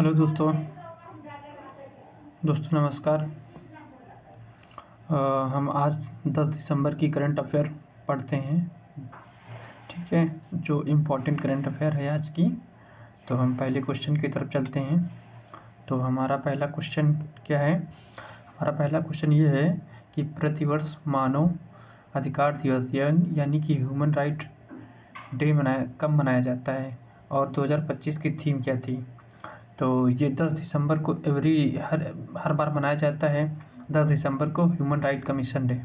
Hello दोस्तों नमस्कार। हम आज 10 दिसंबर की करंट अफेयर पढ़ते हैं। ठीक है, जो इम्पोर्टेंट करंट अफेयर है आज की। तो हम पहले क्वेश्चन की तरफ चलते हैं। तो हमारा पहला क्वेश्चन क्या है? हमारा पहला क्वेश्चन ये है कि प्रतिवर्ष मानव अधिकार दिवस यानी कि ह्यूमन राइट डे कब मनाया जाता है और 2025 की थीम क्या थी? तो ये 10 दिसंबर को हर बार मनाया जाता है। 10 दिसंबर को ह्यूमन राइट कमीशन डे,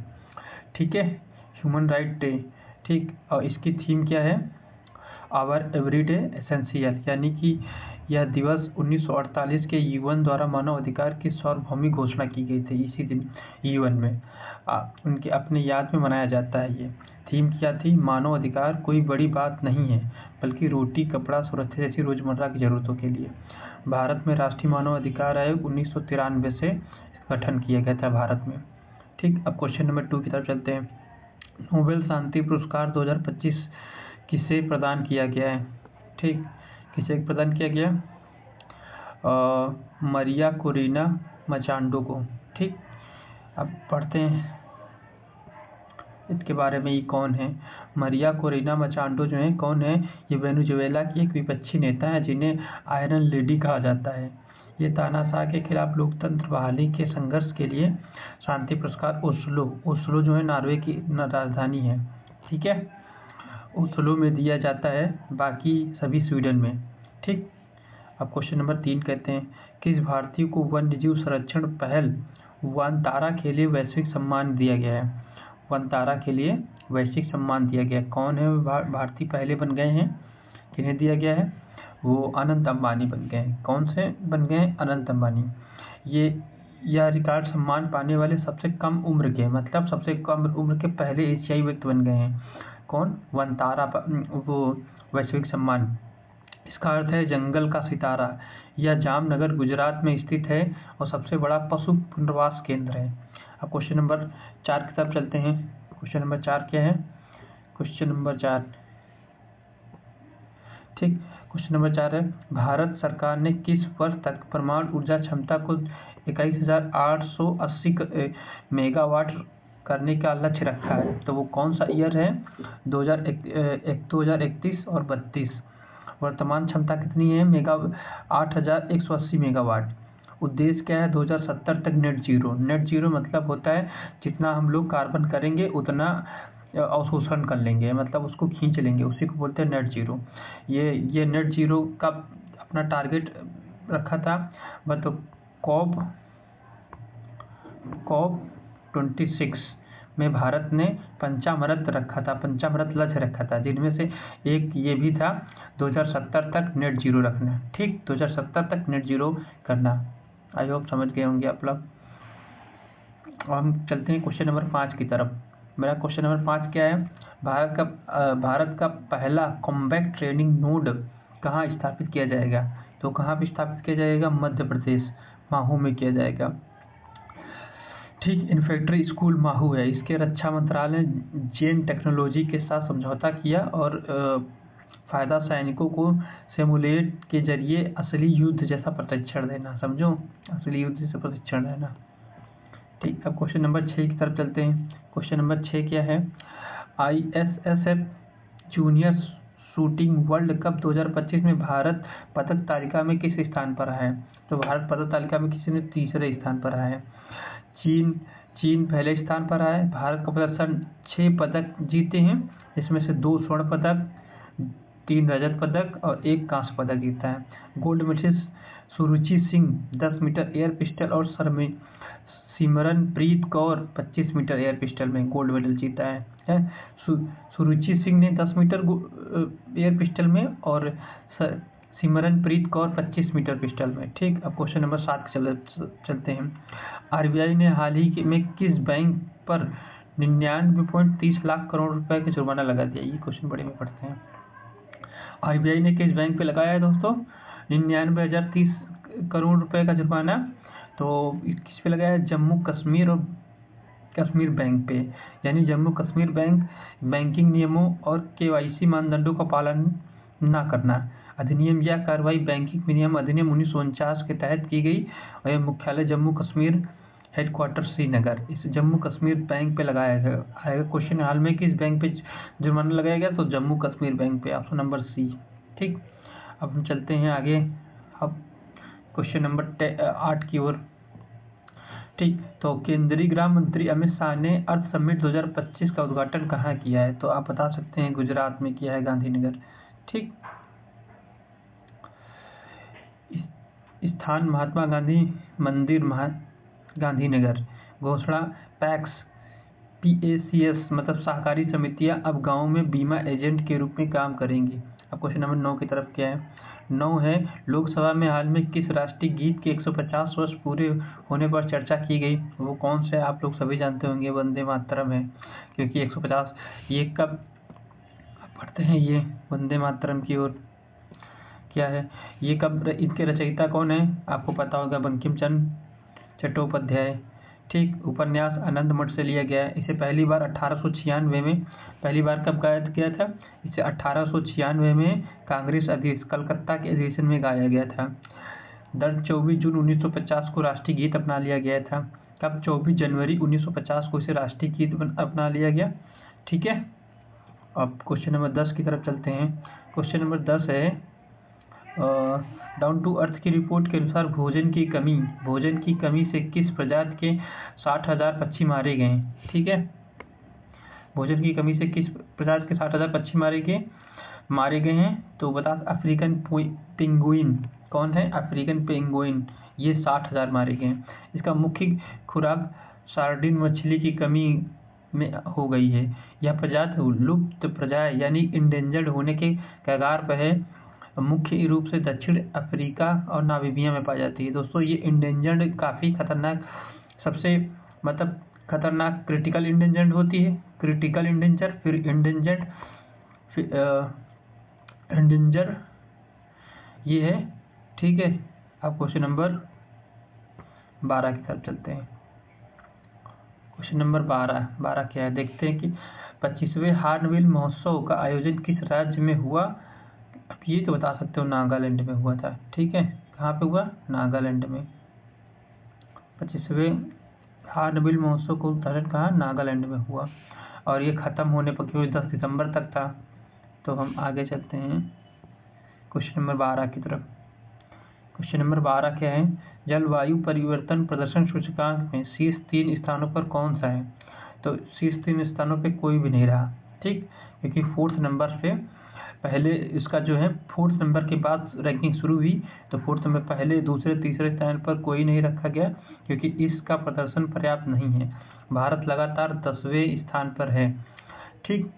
ठीक है, ह्यूमन राइट डे, ठीक। और इसकी थीम क्या है? आवर एवरीडे एसेंशियल, यानी कि यह दिवस 1948 के यूएन द्वारा मानव अधिकार की सार्वभौमिक घोषणा की गई थी। इसी दिन यूएन में उनके अपने याद में मनाया जाता है। ये थीम क्या थी? मानव अधिकार कोई बड़ी बात नहीं है, बल्कि रोटी, कपड़ा, सुरक्षा जैसी रोजमर्रा की जरूरतों के लिए। भारत में राष्ट्रीय मानव अधिकार आयोग 1993 से गठन किया गया था भारत में, ठीक। अब क्वेश्चन नंबर 2 की तरफ चलते हैं। नोबेल शांति पुरस्कार 2025 किसे प्रदान किया गया है? ठीक, किसे प्रदान किया गया? मरिया कोरिना मचांडो को, ठीक। अब पढ़ते हैं इसके बारे में। ये कौन है? मरिया कोरिना मचांडो जो है, कौन है? ये वेनेजुएला की एक विपक्षी नेता है जिन्हें आयरन लेडी कहा जाता है। ये तानाशाह के खिलाफ लोकतंत्र बहाली के संघर्ष के लिए शांति पुरस्कार ओस्लो जो है नॉर्वे की राजधानी है, ठीक है, ओस्लो में दिया जाता है, बाकी सभी स्वीडन में, ठीक। अब क्वेश्चन नंबर 3 कहते हैं, किस भारतीय को वन्यजीव संरक्षण पहल वनतारा के लिए वैश्विक सम्मान दिया गया है? वनतारा के लिए वैश्विक सम्मान दिया गया। कौन है भारतीय पहले बन गए हैं? किन्हें दिया गया है? वो अनंत अंबानी बन गए हैं। कौन से बन गए हैं? अनंत अंबानी। यह रिकॉर्ड सम्मान पाने वाले सबसे कम उम्र के, मतलब सबसे कम उम्र के पहले एशियाई व्यक्ति बन गए हैं। कौन? वनतारा वो वैश्विक सम्मान। इसका अर्थ है जंगल का सितारा। यह जामनगर गुजरात में स्थित है और सबसे बड़ा पशु पुनर्वास केंद्र है। अब क्वेश्चन नंबर 4 की तरफ चलते हैं। क्वेश्चन नंबर 4 क्या है? क्वेश्चन नंबर 4, ठीक, क्वेश्चन नंबर 4 है, भारत सरकार ने किस वर्ष तक परमाणु ऊर्जा क्षमता को 21,880 मेगावाट करने का लक्ष्य रखा है? तो वो कौन सा ईयर है? 2031 और 32। वर्तमान क्षमता कितनी है? 8,180 मेगावाट। उद्देश्य क्या है? 2070 तक नेट जीरो मतलब होता है जितना हम लोग कार्बन करेंगे उतना अवशोषण कर लेंगे, मतलब उसको खींच लेंगे, उसी को बोलते हैं नेट जीरो। ये नेट जीरो का अपना टारगेट रखा था, मतलब कॉप 26 में भारत ने पंचामृत लक्ष्य रखा था, जिनमें से एक ये भी था 2070 तक नेट जीरो रखना, ठीक, 2070 तक नेट जीरो करना। आई होप समझ गए होंगे आप लोग। हम चलते हैं क्वेश्चन नंबर 5 की तरफ। मेरा क्वेश्चन नंबर 5 क्या है? भारत का पहला कॉम्बैट ट्रेनिंग नोड कहाँ स्थापित किया जाएगा? तो कहाँ पे स्थापित किया जाएगा? मध्य प्रदेश, महू में किया जाएगा, ठीक। इन्फेंट्री स्कूल महू है। इसके रक्षा मंत्रालय ने जेन टेक्नोलॉजी के साथ समझौता किया और फायदा सैनिकों को सिमुलेट के जरिए असली युद्ध जैसा प्रशिक्षण देना, समझो, असली युद्ध जैसा प्रशिक्षण देना, ठीक। अब क्वेश्चन नंबर 6 की तरफ चलते हैं। क्वेश्चन नंबर 6 क्या है? ISSF junior shooting world cup 2025 में भारत पदक तालिका में किस स्थान पर है? तो भारत पदक तालिका में किसी ने तीसरे स्थान पर है। चीन पहले स्थान पर है। भारत का प्रदर्शन 6 पदक जीते हैं, इसमें से 2 स्वर्ण पदक, 3 रजत पदक और 1 कांस्य पदक जीता है। Gold medalist Suruchi Singh 10 metre air pistol और Simranpreet Kaur 25 metre air pistol में गोल्ड मेडल जीता है। सुरुचि सिंह ने 10 मीटर एयर पिस्टल में और सिमरनप्रीत कौर 25 मीटर पिस्टल में, ठीक। अब क्वेश्चन नंबर 7 चलते हैं। आरबीआई ने हाल ही में किस बैंक पर 99.30 लाख करोड़ रुपए का जुर्माना लगा दिया? ये क्वेश्चन बड़े में पढ़ते हैं। आरबीआई ने किस बैंक पे लगाया है दोस्तों? 99,030 करोड़ रुपए का जुर्माना। तो किस पे लगाया है? जम्मू कश्मीर बैंक पे, यानी जम्मू कश्मीर बैंक बैंकिंग नियमों और केवाईसी मानदंडों का पालन ना करना। अधिनियम या कार्रवाई बैंकिंग विनियम अधिनियम 1949 के तहत की गई और यह मुख्यालय जम्मू कश्मीर, हेडक्वार्टर श्रीनगर। इस जम्मू कश्मीर बैंक पे लगाया गया आएगा क्वेश्चन। हाल में किस बैंक पे जुर्माना लगाया गया? तो जम्मू कश्मीर बैंक पे, ऑप्शन नंबर सी। ठीक, अब हम चलते हैं आगे, अब क्वेश्चन नंबर 8 की ओर। ठीक, तो केंद्रीय गृह मंत्री अमित शाह ने अर्थ समिट 2025 का उद्घाटन कहाँ किया है? तो आप बता सकते हैं गुजरात में किया है, गांधीनगर। ठीक, स्थान महात्मा गांधी मंदिर, गांधीनगर। घोषणा पैक्स, PACS मतलब सहकारी समितियां अब गांव में बीमा एजेंट के रूप में काम करेंगी। अब क्वेश्चन नंबर 9 की तरफ क्या है? 9 है, लोकसभा में हाल में किस राष्ट्रीय गीत के 150 वर्ष पूरे होने पर चर्चा की गई? वो कौन से? आप लोग सभी जानते होंगे, वंदे मातरम है, क्योंकि 150 ये कब पढ़ते हैं ये वंदे मातरम की ओर क्या है ये कब, इनके रचयिता कौन है? आपको पता होगा, बंकिम चंद्र चट्टोपाध्याय। ठीक, उपन्यास आनंद मठ से लिया गया है। इसे पहली बार 1896 में, पहली बार कब गाया गया था? इसे 1896 में कांग्रेस कलकत्ता के अधिवेशन में गाया गया था। दर 24 जून 1950 को राष्ट्रीय गीत अपना लिया गया था। कब? 24 जनवरी 1950 को इसे राष्ट्रीय गीत अपना लिया गया। ठीक है, अब क्वेश्चन नंबर 10 की तरफ चलते हैं। क्वेश्चन नंबर 10 है, डाउन टू अर्थ की रिपोर्ट के अनुसार भोजन की कमी से किस प्रजाति के 60,000 पक्षी मारे गए? ठीक है, भोजन की कमी से किस प्रजाति के 60,000 पक्षी मारे गए हैं? तो बता, अफ्रीकन पेंगुइन। कौन है? अफ्रीकन पेंगुइन, ये 60,000 मारे गए हैं। इसका मुख्य खुराक सार्डिन मछली की कमी में हो गई है। यह प्रजाति लुप्त प्रजाति यानी इंडेंजर्ड होने के कगार पर है। मुख्य रूप से दक्षिण अफ्रीका और नामीबिया में पाई जाती है। दोस्तों ये इंडेंजर्ड काफ़ी खतरनाक, सबसे मतलब खतरनाक क्रिटिकल इंडेंजर्ड होती है, क्रिटिकल इंडेंजर, फिर इंडेंजर्ड, इंडेंजर ये है। ठीक है, अब क्वेश्चन नंबर 12 की तरफ चलते हैं। क्वेश्चन नंबर 12 क्या है देखते हैं कि 25वें हार्नबिल महोत्सव का आयोजन किस राज्य में हुआ? अब ये तो बता सकते हो, नागालैंड में हुआ था। ठीक है, कहाँ पे हुआ? नागालैंड में। 25वें हार्नबिल महोत्सव का उद्घाटन कहाँ? नागालैंड में हुआ, और ये खत्म होने पर क्योंकि 10 दिसंबर तक था। तो हम आगे चलते हैं क्वेश्चन नंबर 12 की तरफ। क्वेश्चन नंबर 12 क्या है? जलवायु परिवर्तन प्रदर्शन सूचकांक में शीर्ष 3 स्थानों पर कौन सा है? तो शीर्ष 3 स्थानों पे कोई भी नहीं रहा। ठीक, क्योंकि 4th नंबर पे पहले इसका जो है 4th नंबर के बाद रैंकिंग शुरू हुई, तो 4th नंबर पहले, दूसरे, तीसरे स्थान पर कोई नहीं रखा गया क्योंकि इसका प्रदर्शन पर्याप्त नहीं है। भारत लगातार 10वें स्थान पर है। ठीक,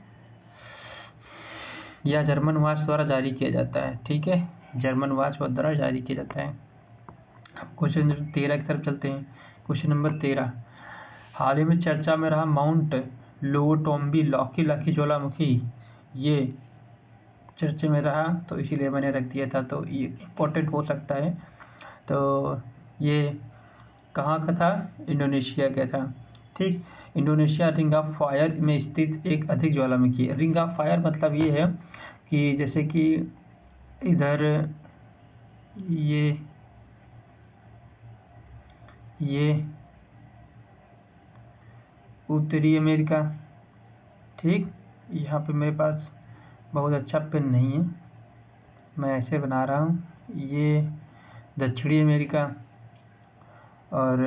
यह जर्मन वॉच द्वारा जारी किया जाता है। ठीक है, जर्मन वॉच द्वारा जारी किया जाता है। अब क्वेश्चन नंबर 13 की तरफ चलते हैं। क्वेश्चन नंबर 13, हाल ही में चर्चा में रहा माउंट लोटोम्बी लौकी ज्वालामुखी, ये चर्चे में रहा तो इसीलिए मैंने रख दिया था, तो ये इम्पोर्टेंट हो सकता है। तो ये कहाँ का था? इंडोनेशिया का था। ठीक, इंडोनेशिया रिंग ऑफ फायर में स्थित एक अधिक ज्वालामुखी है। रिंग ऑफ फायर मतलब ये है कि जैसे कि इधर ये उत्तरी अमेरिका। ठीक, यहाँ पे मेरे पास बहुत अच्छा पेन नहीं है, मैं ऐसे बना रहा हूँ। ये दक्षिणी अमेरिका, और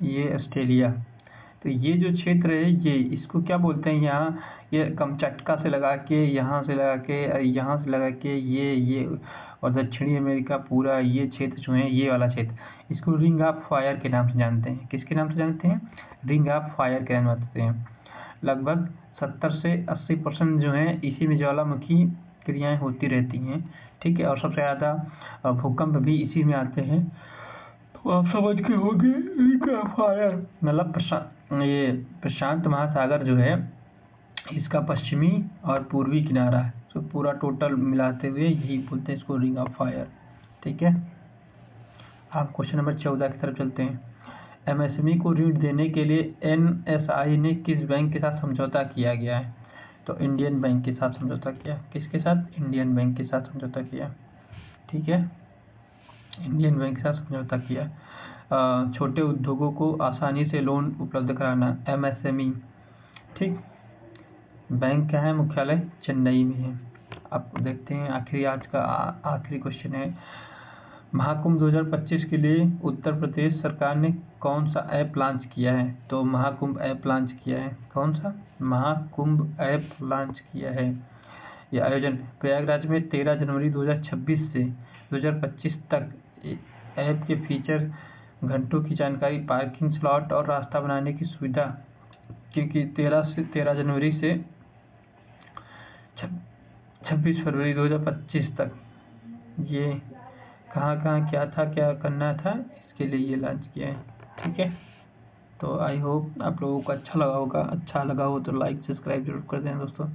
ये ऑस्ट्रेलिया। तो ये जो क्षेत्र है, ये इसको क्या बोलते हैं? यहाँ ये कमचटका से लगा के, यहाँ से लगा के, यहाँ से लगा के, ये और दक्षिणी अमेरिका पूरा ये क्षेत्र जो है, ये वाला क्षेत्र, इसको रिंग ऑफ फायर के नाम से जानते हैं। किसके नाम से जानते हैं? रिंग ऑफ फायर के नाम से जानते हैं। लगभग 70 से 80% जो है इसी में ज्वालामुखी क्रियाएं होती रहती हैं, ठीक है। और सबसे ज़्यादा भूकंप भी इसी में आते हैं। तो आप समझ के होंगे रिंग ऑफ फायर मतलब प्रशांत महासागर जो है इसका पश्चिमी और पूर्वी किनारा है। तो पूरा टोटल मिलाते हुए यही बोलते हैं इसको रिंग ऑफ फायर, ठीक है। आप क्वेश्चन नंबर 14 की तरफ चलते हैं। एमएसएमई को ऋण देने के लिए एनएसआई ने किस बैंक के साथ समझौता किया गया है? तो इंडियन बैंक के साथ समझौता किया। किसके साथ? इंडियन बैंक के साथ समझौता किया, ठीक है। इंडियन बैंक के साथ समझौता किया। छोटे उद्योगों को आसानी से लोन उपलब्ध कराना, एमएसएमई, ठीक। बैंक क्या है? मुख्यालय चेन्नई में है। अब देखते हैं आखिरी आज का आखिरी क्वेश्चन है। महाकुंभ 2025 के लिए उत्तर प्रदेश सरकार ने कौन सा ऐप लॉन्च किया है? तो महाकुंभ ऐप लॉन्च किया है। कौन सा? महाकुंभ ऐप लॉन्च किया है। यह आयोजन प्रयागराज में 13 जनवरी 2026 से 2025 तक ऐप के फीचर, घंटों की जानकारी, पार्किंग स्लॉट और रास्ता बनाने की सुविधा, क्योंकि 13 जनवरी से 26 फरवरी 2025 तक ये कहाँ क्या था, क्या करना था, इसके लिए ये लॉन्च किया है, ठीक है। तो आई होप आप लोगों को अच्छा लगा होगा। अच्छा लगा हो तो लाइक सब्सक्राइब जरूर कर दें दोस्तों।